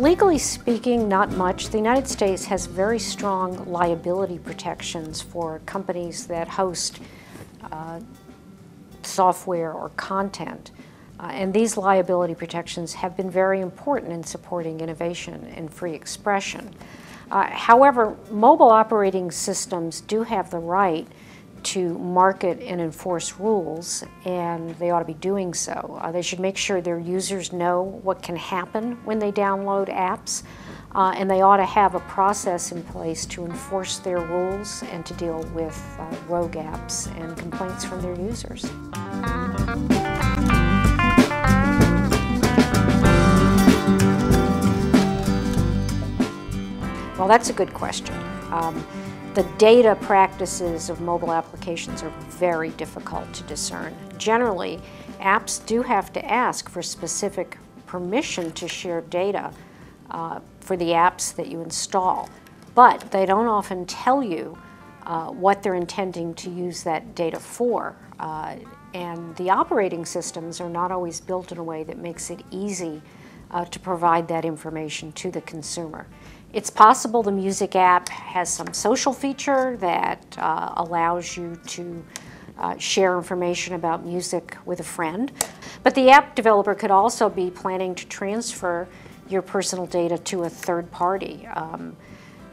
Legally speaking, not much. The United States has very strong liability protections for companies that host software or content. And these liability protections have been very important in supporting innovation and free expression. However, mobile operating systems do have the right to market and enforce rules, and they ought to be doing so. They should make sure their users know what can happen when they download apps, and they ought to have a process in place to enforce their rules and to deal with rogue apps and complaints from their users. Well, that's a good question. The data practices of mobile applications are very difficult to discern. Generally, apps do have to ask for specific permission to share data for the apps that you install, but they don't often tell you what they're intending to use that data for. And the operating systems are not always built in a way that makes it easy to provide that information to the consumer. It's possible the music app has some social feature that allows you to share information about music with a friend. But the app developer could also be planning to transfer your personal data to a third party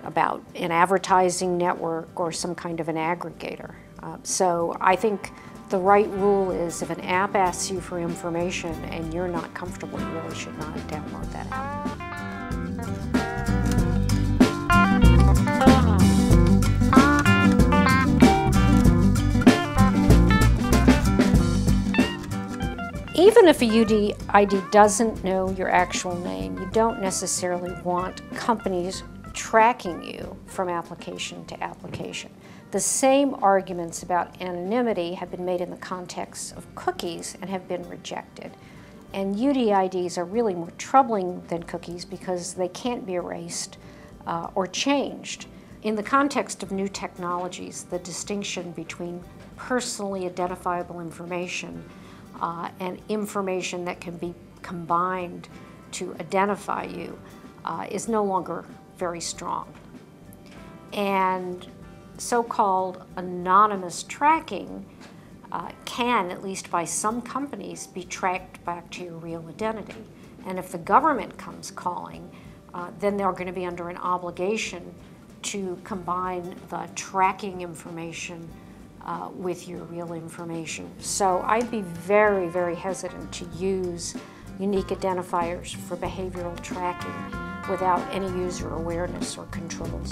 about an advertising network or some kind of an aggregator. So I think the right rule is if an app asks you for information and you're not comfortable, you really should not download that app. Even if a UDID doesn't know your actual name, you don't necessarily want companies tracking you from application to application. The same arguments about anonymity have been made in the context of cookies and have been rejected. And UDIDs are really more troubling than cookies because they can't be erased or changed. In the context of new technologies, the distinction between personally identifiable information and information that can be combined to identify you is no longer very strong. And so-called anonymous tracking can, at least by some companies, be tracked back to your real identity. And if the government comes calling, then they're going to be under an obligation to combine the tracking information with your real information. So I'd be very, very hesitant to use unique identifiers for behavioral tracking without any user awareness or controls.